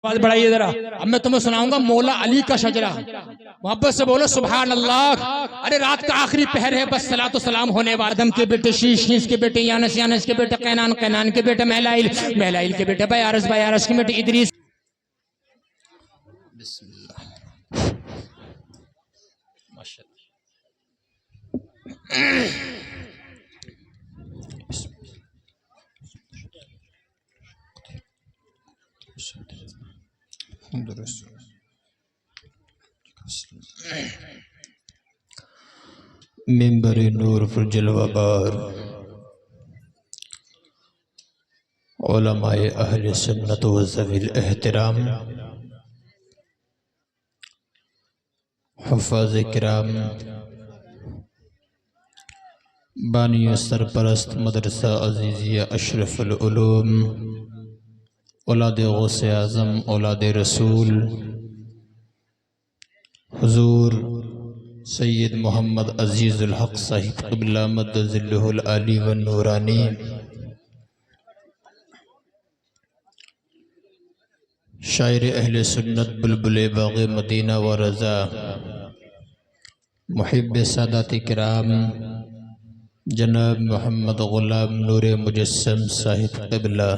بات بڑھائیے ذرا. اب میں تمہیں سناؤں گا مولا علی کا شجرہ. محبت سے بولو سبحان اللہ. ارے رات کا آخری پہر ہے, بس صلاۃ و سلام ہونے والے. آدم کے بیٹے شیش, شیش کے بیٹے یانس, یانس کے بیٹے قینان, قینان کے بیٹے مہلائل, مہلائل کے بیٹے بیارس, بیارس کے بیٹے ادریس. بسم اللہ ماشاء اللہ. منبر نور پر جلوہ بار علماء اہل سنت و ذوی الاحترام, حفاظ کرام, بانی سرپرست مدرسہ عزیزیہ اشرف العلوم, اولاد غوث اعظم, اولاد رسول, حضور سید محمد عزیز الحق صاحب قبلہ مد ظلہ العالی والنورانی, شاعر اہل سنت بلبل باغ مدینہ و رضا, محب سادات کرام جناب محمد غلام نور مجسم صاحب قبلہ,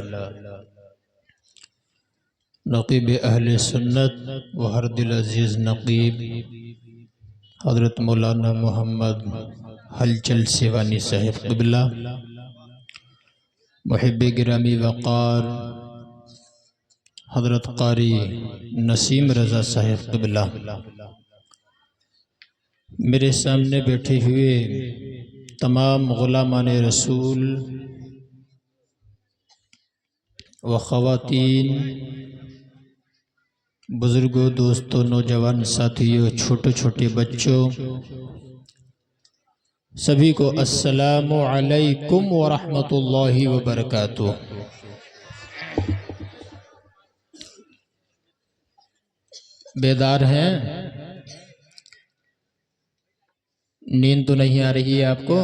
نقیب اہل سنت و ہر دل عزیز نقیب حضرت مولانا محمد ہلچل سیوانی صاحب قبلہ, محب گرامی وقار حضرت قاری نسیم رضا صاحب قبلہ, میرے سامنے بیٹھے ہوئے تمام غلامان رسول و خواتین, بزرگوں, دوستوں, نوجوان ساتھیوں, چھوٹے چھوٹے بچوں, سبھی کو السلام علیکم ورحمۃ اللہ وبرکاتہ. بیدار ہیں؟ نیند تو نہیں آ رہی ہے آپ کو؟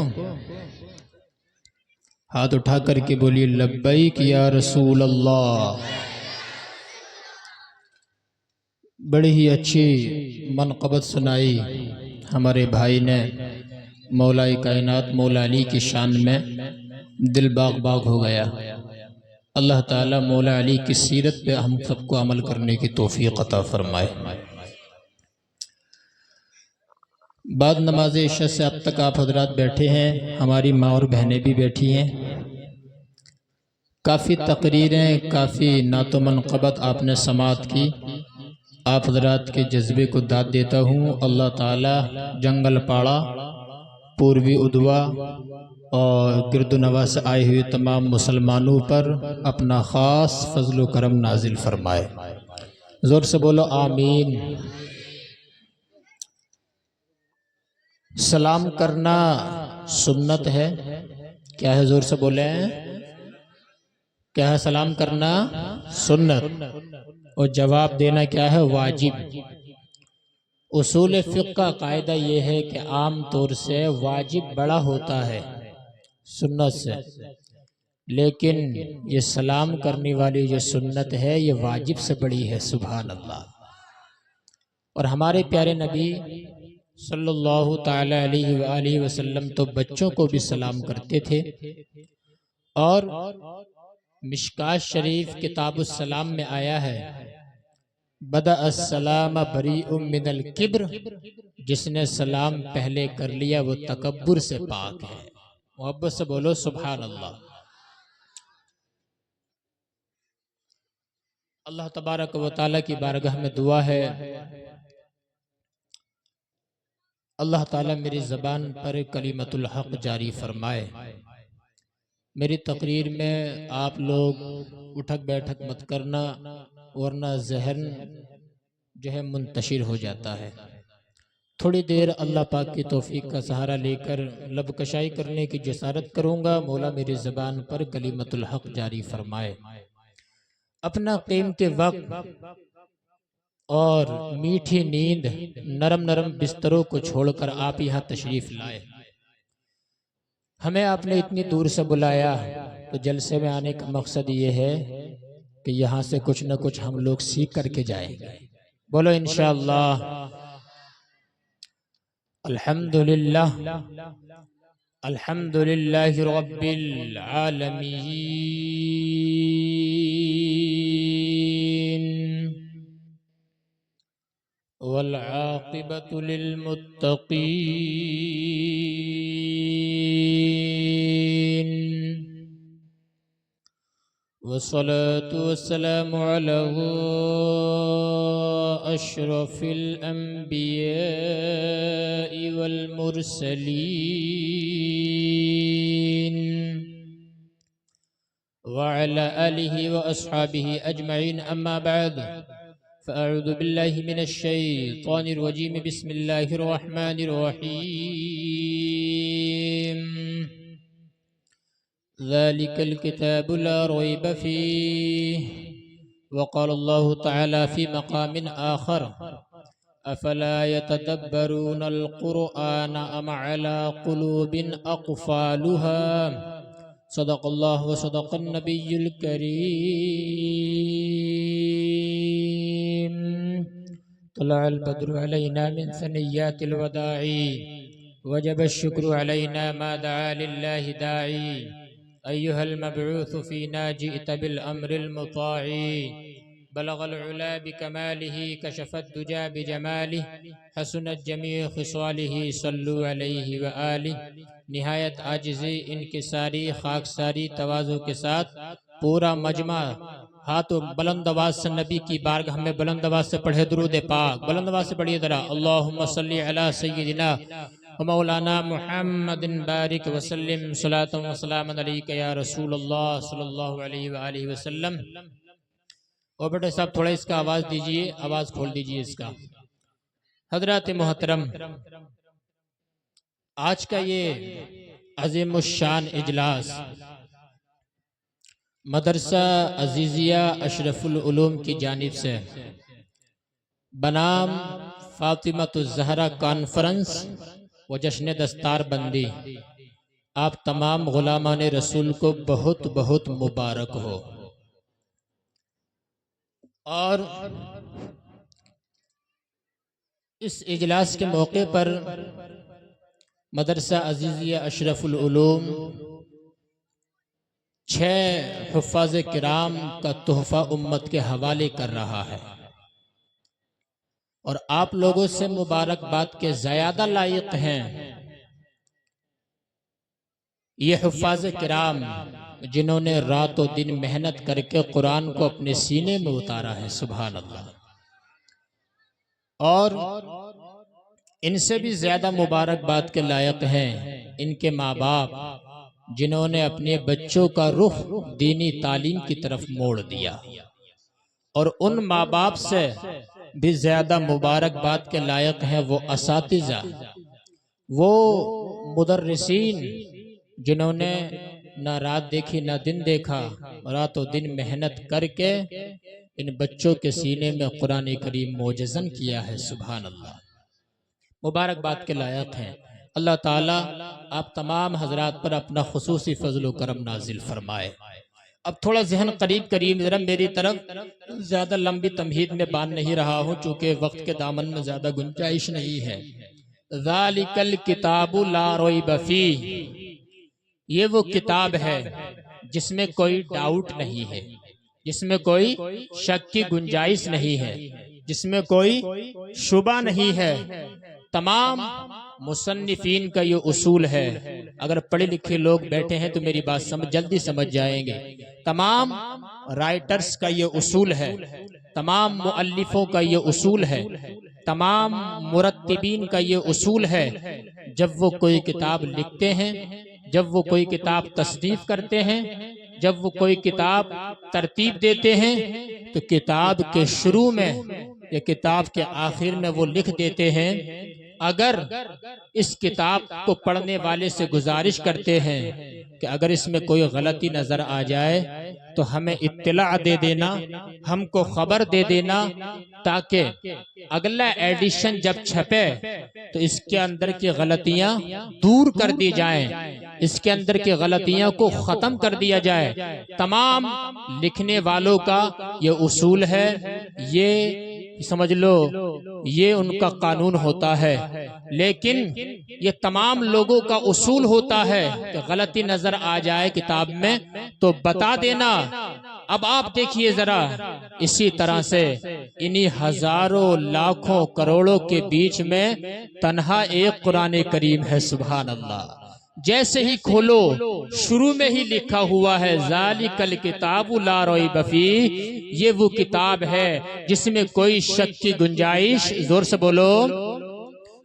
ہاتھ اٹھا کر کے بولیے لبیک یا رسول اللہ. بڑی ہی اچھی منقبت سنائی ہمارے بھائی نے. مولا کائنات مولا علی کی شان میں دل باغ باغ ہو گیا. اللہ تعالیٰ مولا علی کی سیرت پہ ہم سب کو عمل کرنے کی توفیق عطا فرمائے. بعد نماز عشاء سے اب تک آپ حضرات بیٹھے ہیں, ہماری ماں اور بہنیں بھی بیٹھی ہیں. کافی تقریریں, کافی نعت و منقبت آپ نے سماعت کی. آپ حضرات کے جذبے کو داد دیتا ہوں. اللہ تعالیٰ جنگل پاڑا, پوروی ادوا اور گرد و نواح سے آئے ہوئے تمام مسلمانوں پر اپنا خاص فضل و کرم نازل فرمائے. زور سے بولو آمین. سلام کرنا سنت ہے. کیا ہے؟ زور سے بولیں. کیا ہے سلام کرنا؟ سنت. اور جواب دینا کیا ہے؟ واجب. اصول فقہ کا قاعدہ یہ ہے کہ عام طور سے واجب بڑا ہوتا ہے سنت سے, لیکن یہ سلام کرنے والی جو سنت ہے یہ واجب سے بڑی ہے. سبحان اللہ. اور ہمارے پیارے نبی صلی اللہ تعالی علیہ وآلہ وسلم تو بچوں کو بھی سلام کرتے تھے. اور مشکاۃ شریف کتاب السلام میں آیا ہے بدأ السلام بریء من الکبر, جس نے سلام پہلے کر لیا وہ تکبر سے پاک ہے. محبت سے بولو سبحان اللہ. اللہ تبارک و تعالیٰ کی بارگاہ میں دعا ہے اللہ تعالیٰ میری زبان پر کلمت الحق جاری فرمائے. میری تقریر میں آپ لوگ اٹھک بیٹھک مت کرنا, ورنہ ذہن جو ہے منتشر ہو جاتا ہے. تھوڑی دیر اللہ پاک کی توفیق کا سہارا لے کر لب کشائی کرنے کی جسارت کروں گا. مولا میری زبان پر کلمت الحق جاری فرمائے. اپنا قیمتی وقت اور میٹھی نیند, نرم نرم بستروں کو چھوڑ کر آپ یہاں تشریف لائے. ہمیں آپ نے اتنی دور سے بلایا تو جلسے میں آنے کا مقصد یہ ہے کہ یہاں سے کچھ نہ کچھ ہم لوگ سیکھ کر کے جائیں گے. بولو انشاءاللہ. الحمدللہ الحمدللہ رب العالمین والعاقبۃ للمتقین والصلاة والسلام على أشرف الأنبياء والمرسلين وعلى آله وأصحابه أجمعين. أما بعد فأعوذ بالله من الشيطان الرجيم. بسم الله الرحمن الرحيم. ذلك الكتاب لا ريب فيه. وقال الله تعالى في مقام آخر أفلا يتدبرون القرآن أم على قلوب أقفالها. صدق الله وصدق النبي الكريم. طلع البدر علينا من ثنيات الوداع وجب الشكر علينا ما دعا لله داعي. أيها المبعوث فينا جئت بالأمر المطاع. بلغ العلا بكماله كشف الدجى بجماله حسنت جميع خصاله صلوا عليه وآله. نہایت عاجزی انکساری خاکساری تواضع کے ساتھ پورا مجمع ہاتھوں بلند آواز سے نبی کی بارگاہ میں بلند آواز سے پڑھے درود پاک. بلند آواز سے پڑھیے ذرا. اللہم صلی علی سیدنا مولانا محمد بارک وسلم صلاۃ و سلام علیک یا رسول اللہ صلی اللہ علیہ وآلہ وسلم. اور بیٹے صاحب تھوڑا اس کا آواز دیجئے, آواز کھول دیجئے اس کا. حضرات محترم, آج کا یہ عظیم الشان اجلاس مدرسہ عزیزیہ اشرف العلوم کی جانب سے بنام فاطمۃ الزہرا کانفرنس و جشن دستار بندی آپ تمام غلامان رسول کو بہت بہت مبارک ہو. اور اس اجلاس کے موقع پر مدرسہ عزیزیہ اشرف العلوم 6 حفاظ کرام کا تحفہ امت کے حوالے کر رہا ہے, اور آپ لوگوں سے مبارکباد کے زیادہ لائق ہیں یہ حفاظ کرام جنہوں نے رات و دن محنت کر کے قرآن کو اپنے سینے میں اتارا ہے. سبحان اللہ. اور ان سے بھی زیادہ مبارکباد کے لائق ہیں ان کے ماں باپ جنہوں نے اپنے بچوں کا رخ دینی تعلیم کی طرف موڑ دیا. اور ان ماں باپ سے بھی زیادہ مبارکباد کے لائق ہیں وہ اساتذہ, وہ مدرسین جنہوں نے نہ رات دیکھی نہ دن دیکھا, رات و دن محنت کر کے ان بچوں کے سینے میں قرآن کریم معجزن کیا ہے. سبحان اللہ. مبارکباد کے لائق ہیں. اللہ تعالیٰ آپ تمام حضرات پر اپنا خصوصی فضل و کرم نازل فرمائے. اب تھوڑا ذہن قریب ذرا میری طرف, زیادہ لمبی تمہید میں باندھ نہیں رہا ہوں چونکہ وقت کے دامن میں زیادہ گنجائش نہیں ہے. ذالک الکتاب لا ریب فیہ, یہ وہ کتاب ہے جس میں کوئی ڈاؤٹ نہیں ہے, جس میں کوئی شک کی گنجائش نہیں ہے, جس میں کوئی شبہ نہیں ہے. تمام مصنفین کا یہ اصول ہے. اگر پڑھے لکھے لوگ بیٹھے ہیں تو میری بات جلدی سمجھ جائیں گے. تمام رائٹرز کا یہ اصول ہے, تمام مؤلفوں کا یہ اصول ہے, تمام مرتبین کا یہ اصول ہے. جب وہ کوئی کتاب لکھتے ہیں, جب وہ کوئی کتاب تصنیف کرتے ہیں, جب وہ کوئی کتاب ترتیب دیتے ہیں تو کتاب کے شروع میں یا کتاب کے آخر میں وہ لکھ دیتے ہیں اگر اس کتاب کو پڑھنے والے سے گزارش کرتے ہیں کہ اگر اس میں کوئی غلطی نظر آ جائے تو ہمیں اطلاع دے دینا, ہم کو خبر دے دینا, تاکہ اگلا ایڈیشن جب چھپے تو اس کے اندر کی غلطیاں دور کر دی جائیں. اس کے اندر کی غلطیوں کو ختم کر دیا جائے. تمام لکھنے والوں کا یہ اصول ہے، یہ سمجھ لو یہ ان کا قانون ہوتا ہے. لیکن یہ تمام لوگوں کا اصول ہوتا ہے کہ غلطی نظر آ جائے کتاب میں تو بتا دینا. اب آپ دیکھیے ذرا، اسی طرح سے انہی ہزاروں لاکھوں کروڑوں کے بیچ میں تنہا ایک قرآن کریم ہے. سبحان اللہ. جیسے ہی کھولو شروع میں ہی لکھا ہوا ہے ذالک الکتاب لا ریب فیہ، یہ وہ کتاب ہے جس میں کوئی شک کی گنجائش، زور سے بولو،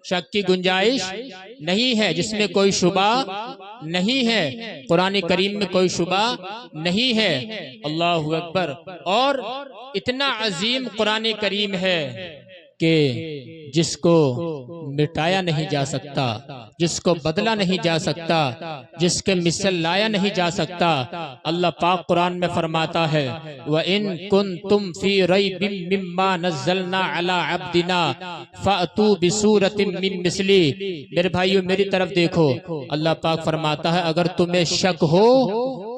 شک کی گنجائش نہیں ہے، جس میں کوئی شبہ نہیں ہے. قرآن کریم میں کوئی شبہ نہیں ہے. اللہ اکبر. اور اتنا عظیم قرآن کریم ہے کہ جس کو مٹایا نہیں جا سکتا، جس کو بدلا نہیں جا سکتا، جس کے مثل لایا نہیں جا سکتا. اللہ پاک قرآن میں فرماتا ہے وَإِن كُنتُمْ فِي رَيْبٍ مِّمَّا نَزَّلْنَا عَلَىٰ عَبْدِنَا فَأْتُوا بِسُورَةٍ مِّن مِّثْلِهِ. میرے بھائیو میری طرف دیکھو، اللہ پاک فرماتا ہے اگر تمہیں شک ہو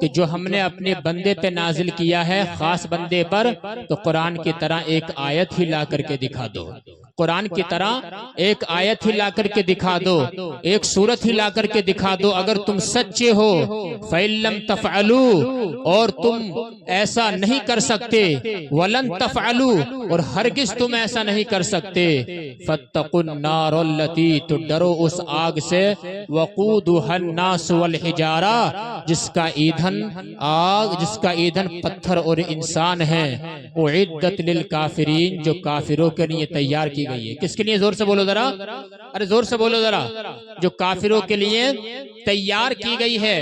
کہ جو ہم نے اپنے بندے پہ نازل کیا ہے، خاص بندے پر، تو قرآن کی طرح ایک آیت ہی لا کر کے دکھا دو. قرآن کی طرح ایک آیت ہی لا کر کے دکھا دو، ایک سورت ہی لا کر کے دکھا دو اگر تم سچے ہو. فَإِن لَّمْ تَفْعَلُوا، اور تم ایسا نہیں کر سکتے، وَلَن تَفْعَلُوا، اور ہرگز تم ایسا نہیں کر سکتے. فَاتَّقُوا النَّارَ الَّتِي، تو ڈرو اس آگ سے، وَقُودُهَا النَّاسُ وَالْحِجَارَةُ، جس کا ایندھن آگ، جس کا ایندھن پتھر اور انسان ہے. اُعِدَّتْ لِلْكَافِرِينَ، جو کافروں کے لیے تیار کی گئی ہے. کس کے لیے؟ زور سے بولو ذرا، ارے زور سے بولو ذرا. جو کافروں کے لیے تیار کی گئی ہے.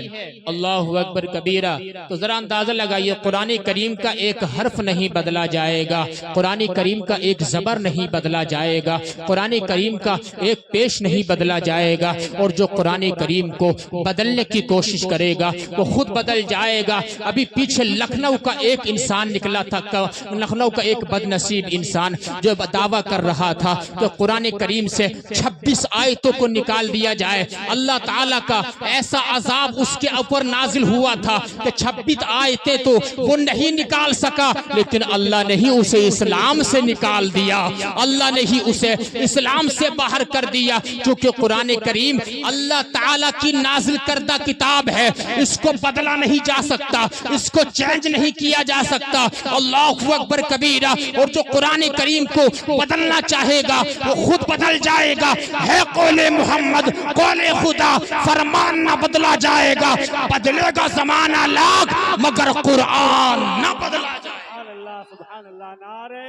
اللہ اکبر کبیرہ. تو ذرا اندازہ لگائیے، قرآن کریم کا ایک حرف نہیں بدلا جائے گا، قرآن کریم کا ایک زبر نہیں بدلا جائے گا، قرآن کریم کا ایک پیش نہیں بدلا جائے گا. اور جو قرآن کریم کو بدلنے کی کوشش کرے گا وہ خود بدل جائے گا. ابھی پیچھے لکھنؤ کا ایک انسان نکلا تھا، لکھنؤ کا ایک بد نصیب انسان جو دعویٰ کر رہا تھا کہ قرآن کریم سے 26 آیتوں کو نکال دیا جائے. اللہ تعالیٰ کا ایسا عذاب اس کے اوپر نازل ہوا تھا کہ 26 آیتیں تو وہ نہیں نکال سکا، لیکن اللہ نے ہی اسے اسلام سے نکال دیا، اللہ نے ہی اسے اسلام سے باہر کر دیا. کیونکہ قرآن کریم اللہ تعالیٰ کی نازل کردہ کتاب ہے، اس کو بدلا نہیں جا سکتا، اس کو چینج نہیں کیا جا سکتا. اللہ اکبر کبیرہ. اور جو قرآن کریم کو بدلنا چاہے گا وہ خود بدل جائے گا. ہے قول محمد، قول خدا، فرمان نہ بدلا جائے گا. بدلے گا زمانہ لاکھ مگر قرآن نہ بدلا جائے. سبحان اللہ، سبحان اللہ. نعرہ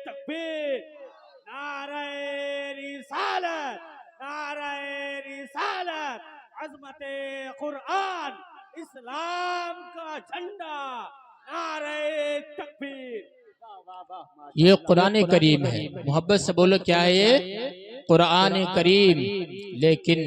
تکبیر، نعرہ رسالت، نعرہ رسالت. عظمت قرآن، اسلام کا جھنڈا. نعرہ تکبیر. یہ قرآن کریم ہے. محبت سے بولو کیا ہے یہ؟ قرآن کریم. لیکن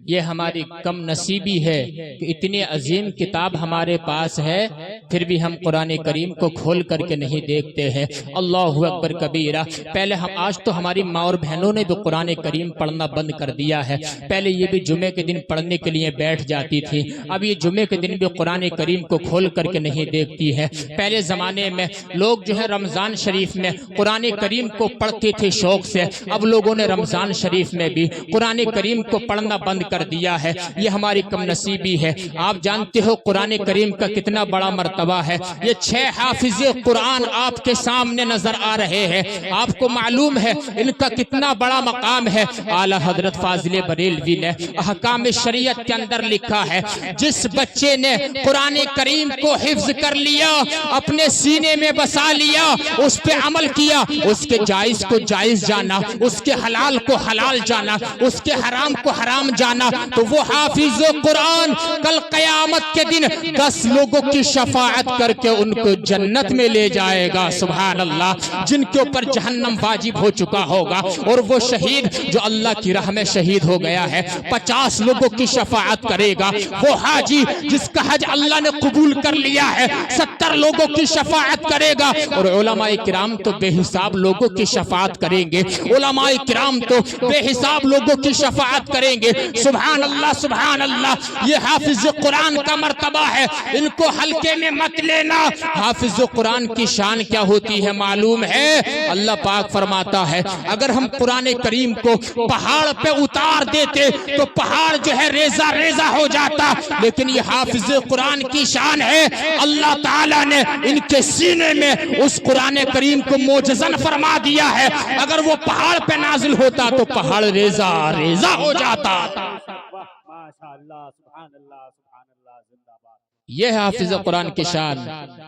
یہ ہماری کم نصیبی ہے کہ اتنی عظیم کتاب ہمارے پاس ہے پھر بھی ہم قرآن کریم کو کھول کر کے نہیں دیکھتے ہیں. اللہ اکبر کبیرہ. پہلے آج تو ہماری ماں اور بہنوں نے بھی قرآن کریم پڑھنا بند کر دیا ہے. پہلے یہ بھی جمعے کے دن پڑھنے کے لیے بیٹھ جاتی تھی، اب یہ جمعے کے دن بھی قرآن کریم کو کھول کر کے نہیں دیکھتی ہے. پہلے زمانے میں لوگ جو ہے رمضان شریف میں قرآن کریم کو پڑھتے تھے شوق سے، اب لوگوں نے رمضان شریف میں بھی قرآن کریم کو پڑھنا بند کر دیا ہے. یہ ہماری کم نصیبی ہے. آپ جانتے ہو قرآن کریم کا کتنا بڑا مرتبہ ہے. یہ 6 حافظ قرآن آپ کے سامنے نظر آ رہے ہیں، آپ کو معلوم ہے ان کا کتنا بڑا مقام ہے. اعلیٰ حضرت فاضل بریلوی نے احکام شریعت کے اندر لکھا ہے جس بچے نے قرآن کریم کو حفظ کر لیا، اپنے سینے میں بسا لیا، اس پہ عمل کیا، اس کے جائز کو جائز جانا، اس کے حلال کو حلال جانا، اس کے حرام کو حرام جانا، تو وہ حافظ قرآن کل قیامت کے دن 10 لوگوں کی شفاعت کر کے ان کو جنت میں لے جائے گا. سبحان اللہ. جن کے اوپر جہنم واجب ہو چکا ہوگا، اور وہ شہید جو اللہ کی راہ میں شہید ہو گیا ہے 50 لوگوں کی شفاعت کرے گا. وہ حاجی جس کا حج اللہ نے قبول کر لیا ہے 70 لوگوں کی شفاعت کرے گا. اور علماء کرام تو بے حساب لوگوں کی شفاعت کریں گے. علماء کرام تو بے حساب لوگوں کی شفاعت کریں گے۔ سبحان اللہ سبحان اللہ، یہ حافظ قرآن کا مرتبہ ہے، ان کو ہلکے میں مت لینا۔ حافظ قرآن کی شان کیا ہوتی ہے معلوم ہے؟ اللہ پاک فرماتا ہے اگر ہم قرآن کریم کو پہاڑ پہ اتار دیتے تو پہاڑ جو ہے ریزہ ریزہ ہو جاتا، لیکن یہ حافظ قرآن کی شان ہے، اللہ تعالیٰ نے ان کے سینے میں اس قرآن کریم کو معجزن فرما دیا ہے، اگر وہ پہاڑ پہ نازل ہوتا تو پہاڑ ریزہ ریزہ ہو جاتا۔ ماشاءاللہ سبحان اللہ سبحان اللہ، زندہ باد۔ یہ ہے حافظ قرآن کی شان۔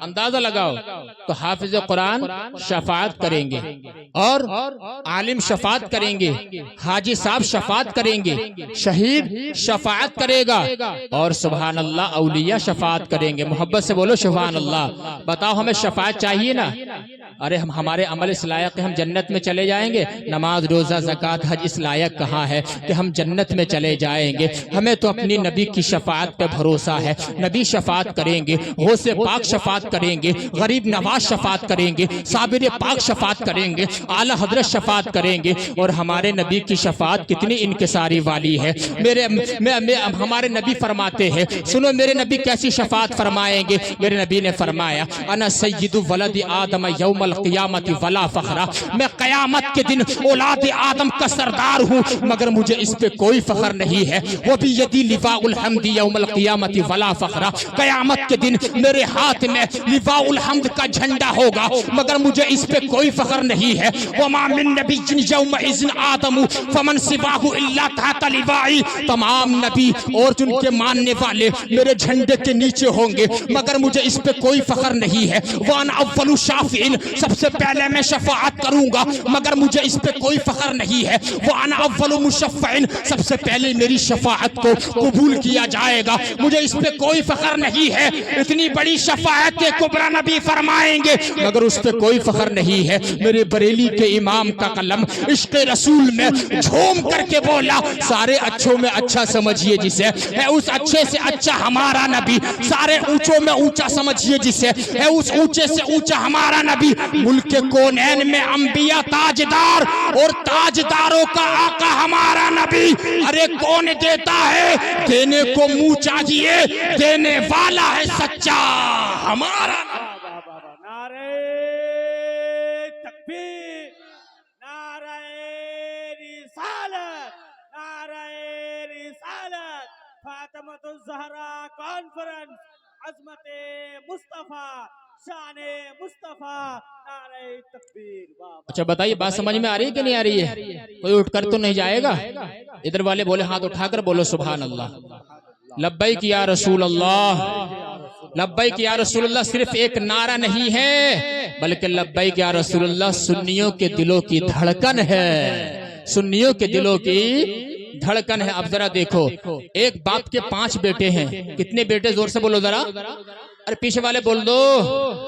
اندازہ لگاؤ تو حافظ قرآن شفاعت کریں گے اور عالم شفاعت کریں گے، حاجی صاحب شفاعت کریں گے، شہید شفاعت کرے گا، اور سبحان اللہ اولیاء شفاعت کریں گے۔ محبت سے بولو سبحان اللہ۔ بتاؤ ہمیں شفاعت چاہیے نا؟ ارے ہمارے عمل اس لائق ہے ہم جنت میں چلے جائیں گے؟ نماز روزہ زکوٰۃ حج اس لائق کہاں ہے کہ ہم جنت میں چلے جائیں گے؟ ہمیں تو اپنی نبی کی شفاعت پہ بھروسہ ہے، نبی شفاعت کریں گے، غوث پاک شفاعت کریں گے، غریب نواز شفاعت کریں گے، صابر پاک شفاعت کریں گے، اعلیٰ حضرت شفاعت کریں گے، اور ہمارے نبی کی شفاعت کتنی انکساری والی ہے۔ ہمارے نبی فرماتے ہیں، سنو میرے نبی کیسی شفاعت فرمائیں گے۔ میرے نبی نے فرمایا انا سید ولد آدم یوم القیامت ولا فخرا، میں قیامت کے دن اولاد آدم کا سردار ہوں مگر مجھے اس پہ کوئی فخر نہیں ہے۔ وہ بھی یدی لواء الحمد یوم القیامت ولا فخرا، قیامت کے دن میرے ہاتھ میں لواء الحمد کا جھنڈا ہوگا مگر مجھے اس پہ کوئی فخر نہیں ہے۔ وما من نبی یومئذ آدم فمن سواہ الا تحت لوائی، تمام نبی اور جن کے ماننے والے میرے جھنڈے کے نیچے ہوں گے مگر مجھے اس پہ کوئی فخر نہیں ہے۔ وانا اول شافعین، سب سے پہلے میں شفاعت کروں گا مگر مجھے اس پہ کوئی فخر نہیں ہے۔ وانا اول مشفعین، سب سے پہلے میری شفاعت کو قبول کیا جائے گا، مجھے اس پہ کوئی فخر نہیں ہے۔ اتنی بڑی شفاعت کبریٰ نبی فرمائیں گے مگر اس پہ کوئی فخر نہیں ہے۔ میرے بریلی کے امام کا قلم عشق رسول میں جھوم کر کے بولا، سارے اچھوں میں اچھا سمجھیے جسے ہے اس اچھے سے اچھا ہمارا نبی، سارے اونچوں میں اونچا سمجھیے جسے ہے اس اونچے سے اونچا ہمارا نبی۔ ملک کونین میں انبیاء تاجدار اور تاجداروں کا آقا ہمارا نبی۔ ارے کون دیتا ہے؟ دینے کو منہ چاہیے، دینے والا ہے سچا ہمارا نبی۔ نعرہ تکبیر، نعرہ رسالت، نعرہ رسالت، فاطمۃ الزہرا کانفرنس، عظمت مصطفیٰ، شان مصطفیٰ، نعرہ تکبیر۔ اچھا بتائیے بات سمجھ میں آ رہی ہے کہ نہیں آ رہی ہے؟ کوئی اٹھ کر تو نہیں جائے گا؟ ادھر والے بولے ہاتھ اٹھا کر بولو سبحان اللہ۔ لبیک یا رسول اللہ، لبیک یا رسول اللہ صرف ایک نعرہ نہیں ہے بلکہ لبیک یا رسول اللہ سنیوں کے دلوں کی دھڑکن ہے، سنیوں کے دلوں کی دھڑکن ہے۔ اب ذرا دیکھو، ایک باپ کے 5 بیٹے ہیں۔ کتنے بیٹے؟ زور سے بولو ذرا، ارے پیچھے والے بول دو۔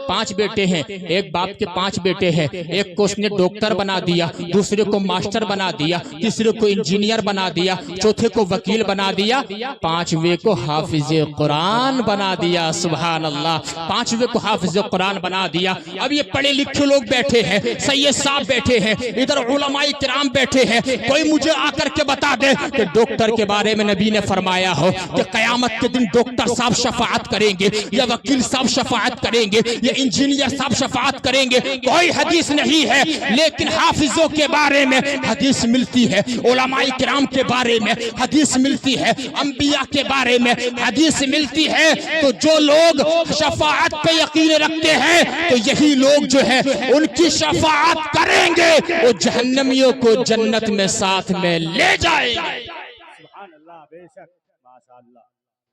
5 بیٹے ہیں، ایک باپ کے 5 بیٹے ہیں۔ ایک کو اس نے ڈاکٹر بنا دیا، دوسرے کو ماسٹر بنا دیا، تیسرے کو انجینئر بنا دیا، چوتھے کو وکیل بنا دیا، 5ویں کو حافظ قرآن بنا دیا۔ سبحان اللہ، 5ویں کو حافظ قرآن بنا دیا۔ اب یہ پڑھے لکھے لوگ بیٹھے ہیں، سید صاحب بیٹھے ہیں، ادھر علماء کرام بیٹھے ہیں، کوئی مجھے آ کر کے بتا دے کہ ڈاکٹر کے بارے میں نبی نے فرمایا ہو کہ قیامت کے دن ڈاکٹر صاحب شفاعت کریں گے یا وکیل صاحب شفاعت کریں گے یا انجینئر صاحب شفاعت کریں گے؟ کوئی حدیث نہیں ہے، لیکن حافظوں کے بارے میں حدیث ملتی ہے، علماء کرام کے بارے میں حدیث ملتی ہے، انبیاء کے بارے میں حدیث ملتی ہے۔ تو جو لوگ شفاعت پہ یقین رکھتے ہیں تو یہی لوگ جو ہے ان کی شفاعت کریں گے، وہ جہنمیوں کو جنت میں ساتھ میں لے جائیں گے۔ سبحان اللہ، بے شک، ماشاءاللہ۔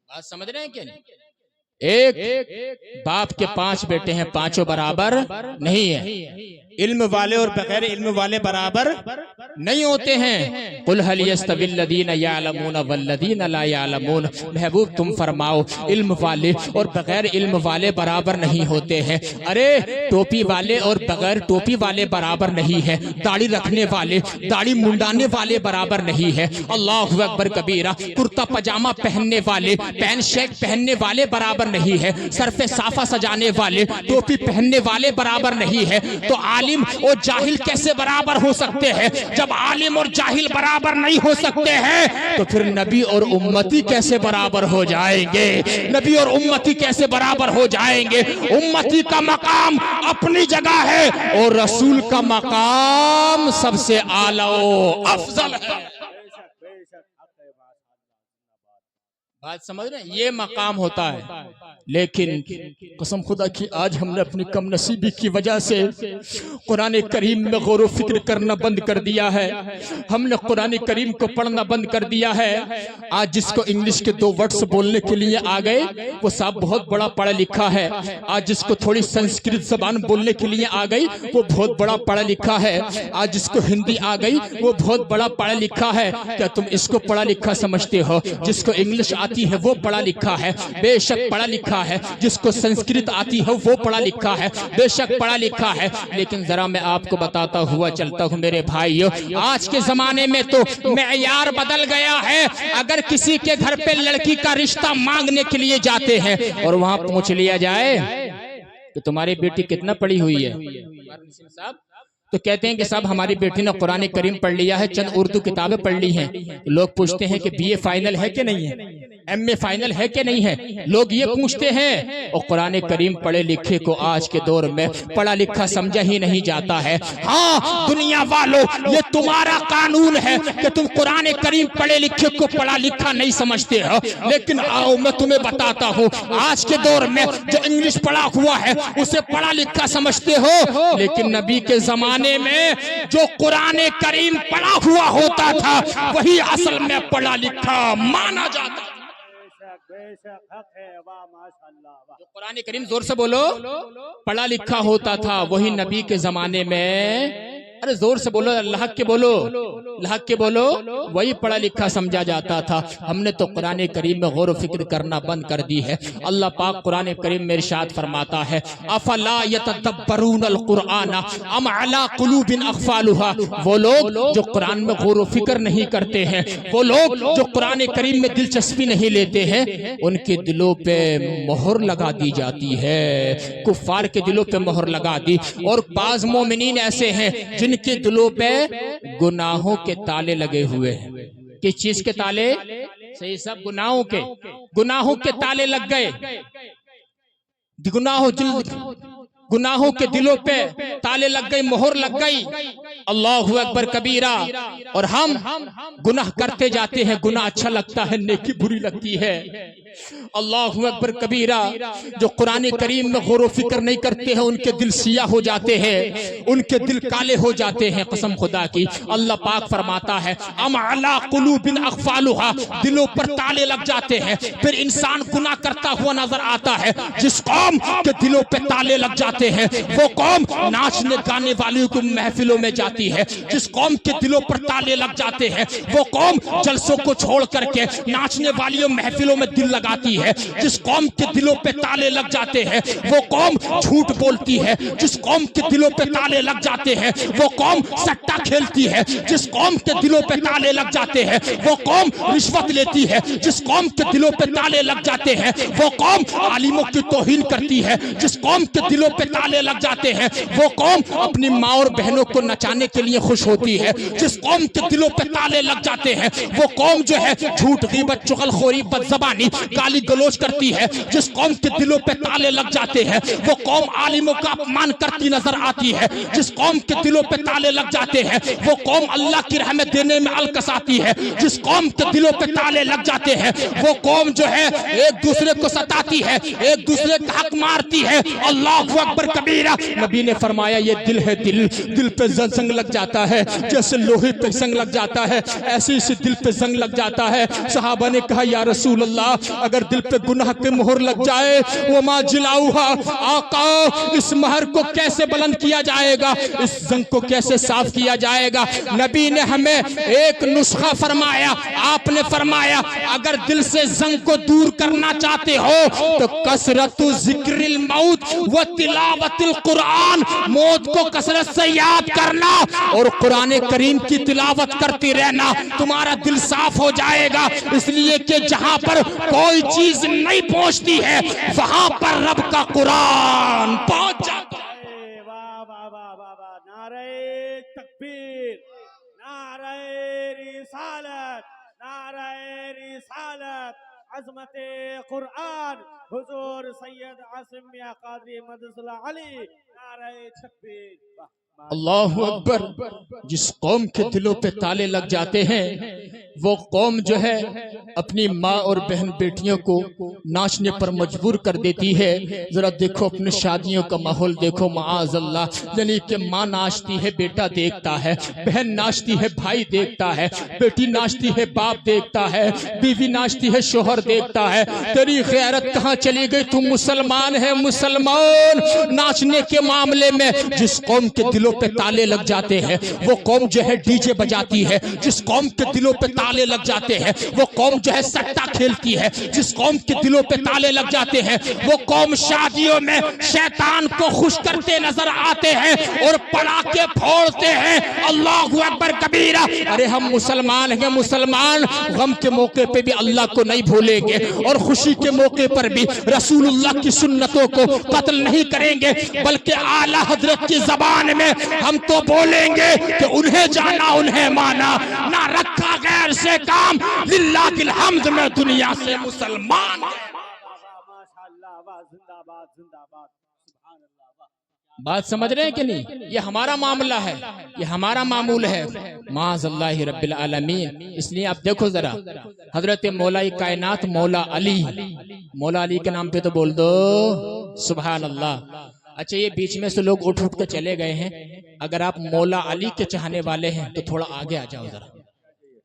بات سمجھ رہے ہیں کہ نہیں؟ ایک باپ کے 5 بیٹے ہیں، 5 برابر نہیں ہیں۔ علم والے اور بغیر علم والے برابر نہیں ہوتے ہیں۔ قل هل يستوي الذين يعلمون والذين لا يعلمون، محبوب تم فرماؤ علم والے اور بغیر علم والے برابر نہیں ہوتے ہیں۔ ارے ٹوپی والے اور بغیر ٹوپی والے برابر نہیں ہیں، داڑھی رکھنے والے داڑھی منڈانے والے برابر نہیں ہیں۔ اللہ اکبر کبیرہ، کرتا پاجامہ پہننے والے پین شیک پہننے والے برابر نہیں ہے, صرف صافہ سجانے والے, ٹوپی پہننے والے برابر نہیں ہے, تو عالم اور جاہل کیسے برابر ہو سکتے ہیں؟ جب عالم اور جاہل برابر نہیں ہو سکتے ہیں تو پھر نبی اور امتی کیسے برابر ہو جائیں گے؟ نبی اور امتی کیسے برابر ہو جائیں گے؟ امتی کا مقام اپنی جگہ ہے اور رسول کا مقام سب سے اعلیٰ و افضل ہے. بے شک حق ہے. بات سمجھ رہے ہیں؟ یہ مقام ہوتا ہے. لیکن قسم خدا کی آج ہم نے اپنی کم نصیبی کی وجہ سے قرآن کریم میں غور و فکر کرنا بند کر دیا ہے. ہم نے قرآن کریم کو پڑھنا بند کر دیا ہے. آج جس کو انگلش کے 2 ورڈز بولنے کے لیے آ گئے وہ صاحب بہت بڑا پڑھا لکھا ہے. آج جس کو تھوڑی سنسکرت زبان بولنے کے لیے آ گئی وہ بہت بڑا پڑھا لکھا ہے. آج جس کو ہندی آ گئی وہ بہت بڑا پڑھا لکھا ہے. کیا تم اس کو پڑھا لکھا سمجھتے ہو؟ جس کو انگلش آتی ہے وہ پڑھا لکھا ہے, بے شک پڑھا لکھا ہے. جس کو سنسکرت آتی ہے وہ پڑھا لکھا ہے, بے شک پڑھا لکھا ہے. لیکن ذرا میں آپ کو بتاتا ہوا چلتا ہوں میرے بھائیو, آج کے زمانے میں تو معیار بدل گیا ہے. اگر کسی کے گھر پہ لڑکی کا رشتہ مانگنے کے لیے جاتے ہیں اور وہاں پوچھ لیا جائے کہ تمہاری بیٹی کتنا پڑھی ہوئی ہے, تو کہتے ہیں کہ صاحب ہماری بیٹی نے قرآن کریم پڑھ لیا ہے, چند اردو کتابیں پڑھ لی ہیں. لوگ پوچھتے ہیں کہ بی اے فائنل ہے کہ نہیں ہے, ایم اے فائنل ہے کہ نہیں ہے, لوگ یہ پوچھتے ہیں. اور قرآن کریم پڑھے لکھے کو آج کے دور میں پڑھا لکھا سمجھا ہی نہیں جاتا ہے. ہاں دنیا والوں, یہ تمہارا قانون ہے کہ تم قرآن کریم پڑھے لکھے کو پڑھا لکھا نہیں سمجھتے ہو. لیکن آؤ میں تمہیں بتاتا ہوں, آج کے دور میں جو انگلش پڑھا ہوا ہے اسے پڑھا لکھا سمجھتے ہو, لیکن نبی کے زمانے میں جو قرآن کریم پڑھا ہوا ہوتا تھا وہی اصل میں پڑھا لکھا مانا جاتا تھا. بے شک حق ہے. واہ ماشاءاللہ. جو قرآن کریم زور سے بولو پڑھا لکھا ہوتا تھا وہی نبی کے زمانے میں, ارے زور سے بولو, اللہ کے بولو, اللہ کے بولو, وہی پڑھا لکھا سمجھا جاتا تھا. ہم نے تو قرآن کریم میں غور و فکر کرنا بند کر دی ہے. اللہ پاک قرآن کریم میں ارشاد فرماتا ہے, افلا یتدبرون القرآن ام علی قلوب اقفالها. وہ لوگ جو قرآن میں غور و فکر نہیں کرتے ہیں, وہ لوگ جو قرآن کریم میں دلچسپی نہیں لیتے ہیں, ان کے دلوں پہ مہر لگا دی جاتی ہے. کفار کے دلوں پہ مہر لگا دی. اور بعض مومنین ایسے ہیں جن کے دلوں پہ گناہوں کے تالے لگے ہوئے ہیں. کس چیز کے تالے؟ صحیح سب گناہوں کے تالے لگ گئے. گناہوں کے دلوں پہ تالے لگ گئی, مہر لگ گئی. اللہ اکبر کبیرہ. اور ہم گناہ کرتے جاتے ہیں, گناہ اچھا لگتا ہے, نیکی بری لگتی ہے. اللہ اکبر کبیرہ. جو قرآن کریم میں غور و فکر نہیں کرتے ہیں ان کے دل سیاہ ہو جاتے ہیں, ان کے دل کالے ہو جاتے ہیں. قسم خدا کی اللہ پاک فرماتا ہے, ام علی قلوب اقفالها, دلوں پر تالے لگ جاتے ہیں. پھر انسان گناہ کرتا ہوا نظر آتا ہے. جس قوم کے دلوں پہ تالے لگ جاتے ہیں وہ قوم ناچنے گانے والوں کو محفلوں میں جاتی ہے. جس قوم کے دلوں پر تالے لگ جاتے ہیں وہ قوم جلسوں کو چھوڑ کر کے ناچنے والیوں محفلوں میں دل لگاتی ہے. جس قوم کے دلوں پہ تالے لگ جاتے ہیں وہ قوم جھوٹ بولتی ہے. جس قوم کے دلوں پہ تالے لگ جاتے ہیں وہ قوم سٹا کھیلتی ہے. جس قوم کے دلوں پہ تالے لگ جاتے ہیں وہ قوم رشوت لیتی ہے. جس قوم کے دلوں پہ تالے لگ جاتے ہیں وہ قوم عالموں کی توہین کرتی ہے. جس قوم کے دلوں پہ تالے لگ جاتے ہیں وہ قوم اپنی ماں اور بہنوں کو نچانے کے لیے خوش ہوتی ہے. جس قوم کے دلوں پہ تالے لگ جاتے ہیں وہ قوم جو ہے جھوٹ, غیبت, چغل خوری, بد زبانی, گالی گلوچ کرتی ہے. جس قوم کے دلوں پہ تالے لگ جاتے ہیں وہ قوم عالموں کا اپمان کرتی نظر آتی ہے. جس قوم کے دلوں پہ تالے لگ جاتے ہیں وہ قوم اللہ کی رحمت دینے میں الکس آتی ہے. جس قوم کے دلوں پہ تالے لگ جاتے ہیں وہ قوم جو ہے ایک دوسرے کو ستاتی ہے, ایک دوسرے کا حق مارتی ہے. اللہ اکبر کبیرہ. نبی نے فرمایا یہ دل ہے, دل پہ زنگ لگ جاتا ہے, جیسے لوہے پہ زنگ لگ جاتا ہے ایسے اسی دل پہ زنگ لگ جاتا ہے. صحابہ نے کہا یا رسول اللہ اگر دل پہ گناہ کی مہر لگ جائے وما جلاؤها, آقا اس مہر کو کیسے بلند کیا جائے گا, اس زنگ کو کیسے صاف کیا جائے گا؟ نبی نے ہمیں ایک نسخہ فرمایا. آپ نے فرمایا اگر دل سے زنگ کو دور کرنا چاہتے ہو تو کثرت ذکر الموت و تلاوت القرآن, موت کو کثرت سے یاد کرنا اور قرآن کریم کی تلاوت کرتی رہنا, تمہارا دل صاف ہو جائے گا. اس لیے کہ جہاں پر کوئی کوئی چیز نہیں پہنچتی ہے وہاں پر رب کا قرآن پہنچ جاتا ہے۔ واہ واہ واہ واہ واہ، نعرہ تکبیر، نعرہ رسالت، نعرہ رسالت، عظمت قرآن، حضور سید عاصم میاں قادری مدثر اللہ علی، نعرہ تکبیر۔ اللہ اکبر۔ جس قوم کے دلوں پہ تالے لگ جاتے ہیں وہ قوم جو ہے اپنی ماں اور بہن بیٹیوں کو ناچنے پر مجبور کر دیتی ہے۔ ذرا دیکھو اپنے شادیوں کا ماحول دیکھو، معاذ اللہ، یعنی کہ ماں ناچتی ہے بیٹا دیکھتا ہے، بہن ناچتی ہے بھائی دیکھتا ہے، بیٹی ناچتی ہے باپ دیکھتا ہے، بیوی ناچتی ہے شوہر دیکھتا ہے۔ تیری غیرت کہاں چلی گئی؟ تو مسلمان ہے مسلمان۔ ناچنے کے معاملے میں جس قوم کے دلوں پہ تالے لگ جاتے ہیں وہ قوم جو ہے ڈی جے بجاتی ہے، جس قوم کے دلوں پہ تالے لگ جاتے ہیں وہ قوم جو ہے سٹا کھیلتی ہے، جس قوم کے دلوں پہ تالے لگ جاتے ہیں وہ قوم شادیوں میں شیطان کو خوش کرتے نظر آتے ہیں اور پڑاکے پھوڑتے ہیں۔ اللہ اکبر کبیرہ۔ ارے ہم مسلمان ہیں مسلمان، غم کے موقع پہ بھی اللہ کو نہیں بھولیں گے اور خوشی کے موقع پر بھی رسول اللہ کی سنتوں کو قتل نہیں کریں گے، بلکہ اعلیٰ حضرت کی زبان میں ہم تو بولیں گے کہ انہیں جانا انہیں مانا، نہ رکھا غیر سے کام، للہ الحمد میں دنیا سے مسلمان۔ ماشاءاللہ، واہ، زندہ باد، زندہ باد، سبحان اللہ، واہ۔ بات سمجھ رہے ہیں کہ نہیں؟ یہ ہمارا معاملہ ہے، یہ ہمارا معمول ہے، معاذ اللہ رب العالمین۔ اس لیے آپ دیکھو ذرا حضرت مولا کائنات مولا علی، مولا علی کے نام پہ تو بول دو سبحان اللہ۔ اچھا یہ بیچ میں سے لوگ اٹھ کے چلے گئے ہیں، اگر آپ مولا علی کے چاہنے والے ہیں تو تھوڑا آگے آ جاؤ، ذرا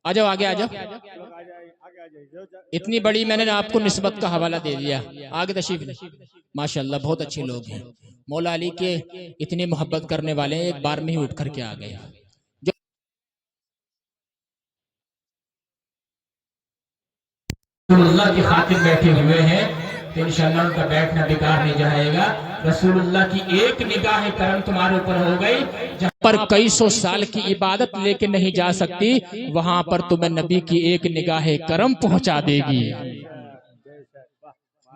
آ جاؤ، آگے آ جاؤ۔ اتنی بڑی میں نے آپ کو نسبت کا حوالہ دے دیا، آگے تشریف لیں۔ ماشاءاللہ بہت اچھے لوگ ہیں، مولا علی کے اتنی محبت کرنے والے ہیں، ایک بار میں ہی اٹھ کر کے آ گئے۔ رسول اللہ کی خاطر بیٹھے ہوئے ہیں تو انشاءاللہ ان کا بیٹھنا بیکار نہیں جائے گا۔ رسول اللہ کی ایک نگاہ کرم تمہارے اوپر ہو گئی، جہاں پر کئی سو سال کی عبادت لے کے نہیں جا سکتی وہاں پر تمہیں نبی کی ایک نگاہ کرم پہنچا دے گی۔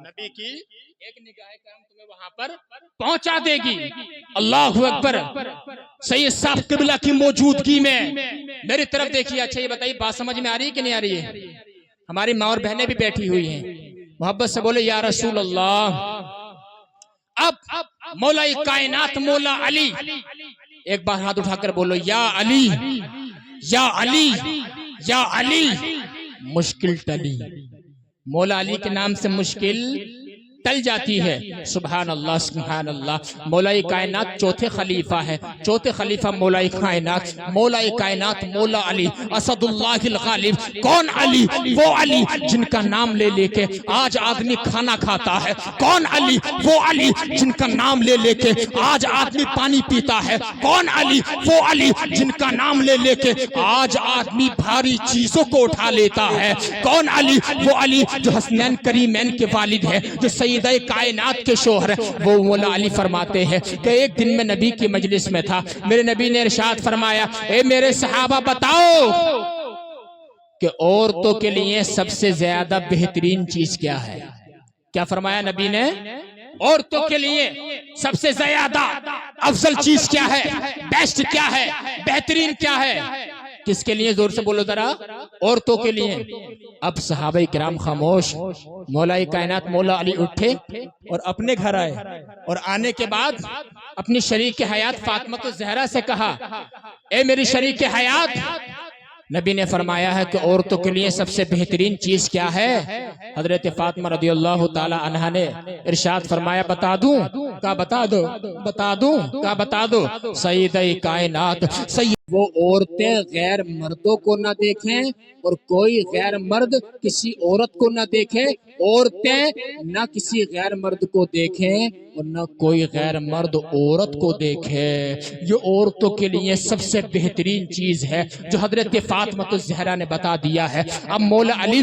نبی کی ایک نگاہ کرم تمہیں وہاں پر پہنچا دے گی۔ اللہ اکبر۔ سید صاحب قبلہ کی موجودگی میں میری طرف دیکھیے۔ اچھا یہ بتائیے بات سمجھ میں آ رہی ہے کہ نہیں آ رہی ہے؟ ہماری ماں اور بہنیں بھی بیٹھی ہوئی ہیں، محبت سے بولے یا رسول اللہ۔ اب مولا کائنات مولا علی، ایک بار ہاتھ اٹھا کر بولو یا علی، یا علی، یا علی۔ مشکل ٹلی، مولا علی کے نام سے مشکل ٹل جاتی ہے۔ سبحان اللہ سبحان اللہ۔ مولا کائنات چوتھے خلیفہ ہے، چوتھے خلیفہ مولا کائنات، مولا کائنات مولا علی اسد اللہ الغالب۔ کون علی؟ وہ علی جن کا نام لے لے کے آج آدمی کھانا کھاتا ہے۔ کون علی؟ وہ علی جن کا نام لے لے کے آج آدمی پانی پیتا ہے۔ کون علی؟ وہ علی جن کا نام لے لے کے آج آدمی بھاری چیزوں کو اٹھا لیتا ہے۔ کون علی؟ وہ علی جو حسنین کریمین کے والد ہے، جو سیدہ کائنات کے شوہر ہے۔ وہ مولا علی فرماتے ہیں کہ ایک دن میں نبی کی مجلس میں تھا، میرے نبی نے ارشاد فرمایا اے میرے صحابہ بتاؤ کہ عورتوں کے لیے سب سے زیادہ بہترین چیز کیا ہے؟ کیا فرمایا نبی نے؟ عورتوں کے لیے سب سے زیادہ افضل چیز کیا ہے؟ بیسٹ کیا ہے؟ بہترین کیا ہے؟ کس کے لیے؟ زور سے بولو ذرا۔ عورتوں کے لیے۔ اب صحابہ کرام خاموش۔ مولا کائنات مولا علی اٹھے اور اپنے گھر آئے، اور آنے کے بعد اپنی شریک حیات فاطمہ الزہرا سے کہا اے میری شریک حیات، نبی نے فرمایا ہے کہ عورتوں کے لیے سب سے بہترین چیز کیا ہے؟ حضرت فاطمہ رضی اللہ تعالی عنہا نے ارشاد فرمایا بتا دوں؟ کہا بتا دو، بتا دوں؟ کہا بتا دو۔ سیدہ کائنات وہ عورتیں غیر مردوں کو نہ دیکھیں اور کوئی غیر مرد کسی عورت کو نہ دیکھے، عورتیں نہ کسی غیر مرد کو دیکھیں اور نہ کوئی غیر مرد عورت کو دیکھے۔ یہ عورتوں کے لیے سب سے بہترین چیز ہے جو حضرت فاطمہ الزہرا نے بتا دیا ہے۔ اب مولا علی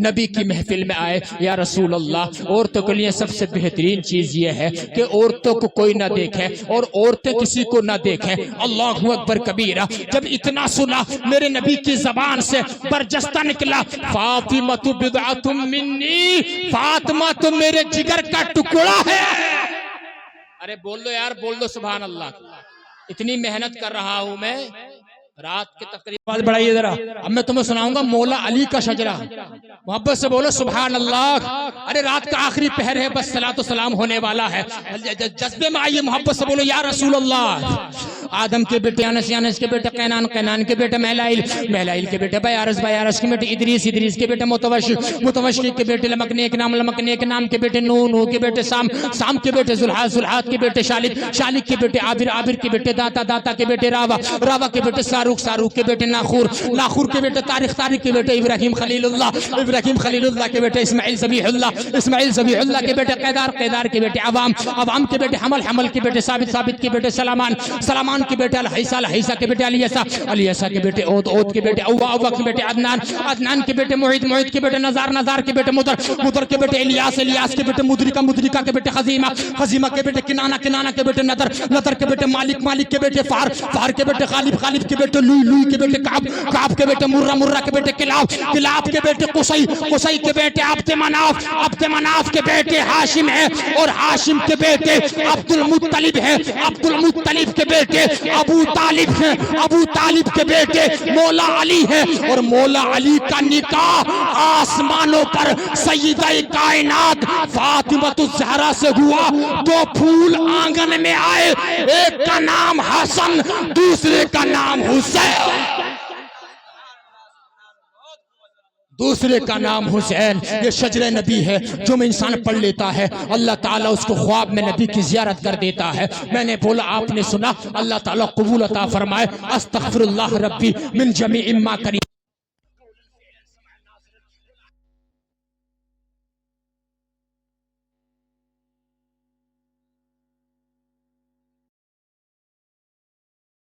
نبی کی محفل میں آئے، یا رسول اللہ عورتوں کے لیے سب سے بہترین چیز یہ ہے کہ عورتوں کو کوئی نہ دیکھے اور عورتیں کسی کو نہ دیکھیں۔ اللہ اکبر کبیرہ، جب اتنا سنا میرے نبی کی زبان سے برجستہ نکلا، فاطمہ بضعۃ منی، فاطمہ تو میرے جگر کا ٹکڑا ہے۔ ارے بول دو یار، بول دو سبحان اللہ۔ اتنی محنت کر رہا ہوں میں، رات کے تقریباً بات بڑھائیے ذرا، اب میں تمہیں سناؤں گا مولا علی کا شجرہ، محبت سے بولو سبحان اللہ۔ ارے رات کا آخری پہر ہے، بس صلاۃ و سلام ہونے والا ہے، جذبے میں آئیے، محبت سے بولو یا رسول اللہ۔ آدم کے بیٹے انس، انس کے بیٹے قینان، قینان کے بیٹے مہلائل، مہلائل کے بیٹے بیارس، بیارس کے بیٹے ادریس، ادریس کے بیٹے متوش، متوش کے بیٹے لمک نیک نام، لمک نیک نام کے بیٹے نو، نو کے بیٹے سام، سام کے بیٹے زلحاد، زلحاد کے بیٹے شالک، شالک کے بیٹے عابر، عابر کے بیٹے داتا، داتا کے بیٹے راوا، راوا کے بیٹے ساروق، ساروق کے بیٹے ناخور، ناخور کے بیٹے طارق، طارق کے بیٹے ابراہیم خلیل اللہ، ابراہیم خلیل اللہ کے بیٹے اسماعیل ذبیح اللہ، اسماعیل ذبیح اللہ کے بیٹے قیدار، قیدار کے بیٹے عوام، عوام کے بیٹے حمل، حمل کے بیٹے ثابت، ثابت کے بیٹے سلامان، سلامان کے بیٹے الحیسہ، الحیسہ کے بیٹے الیسا، الیسا کے بیٹے عود، عود کے بیٹے اوہ، اوہ کے بیٹے عدنان، عدنان کے بیٹے معید، معید کے بیٹے نزار، نزار کے بیٹے مدر، مدر کے بیٹے الیاس، الیاس کے بیٹے مدرکہ، مدرکہ کے بیٹے خزیمہ، خزیمہ کے بیٹے کنانہ، کنانہ کے بیٹے نظر، نظر کے بیٹے مالک، مالک کے بیٹے فار، فار کے بیٹے غالب، غالب کے بیٹے لوئی، لوئی کے بیٹے کعب، کعب کے بیٹے مرہ، مرہ کے بیٹے کلاب، کلاب کے بیٹے قصی، قصی کے بیٹے عبد مناف، عبد مناف کے بیٹے ہاشم ہے، اور ہاشم کے بیٹے عبد المطلب ہے، عبد المطلب کے بیٹے ابو طالب ہیں، ابو طالب کے بیٹے مولا علی ہے، اور مولا علی کا نکاح آسمانوں پر سیدہ کائنات فاطمہ الزہرا سے ہوا۔ دو پھول آنگن میں آئے، ایک کا نام حسن، دوسرے کا نام حسین، دوسرے کا نام حسین۔ یہ شجر نبی ہے، جو میں انسان پڑھ لیتا ہے اللہ تعالیٰ اس کو خواب میں نبی کی زیارت کر دیتا ہے۔ میں نے بولا، آپ نے سنا، اللہ تعالیٰ قبول عطا فرمائے۔ استغفر اللہ ربی من جمیع ما کری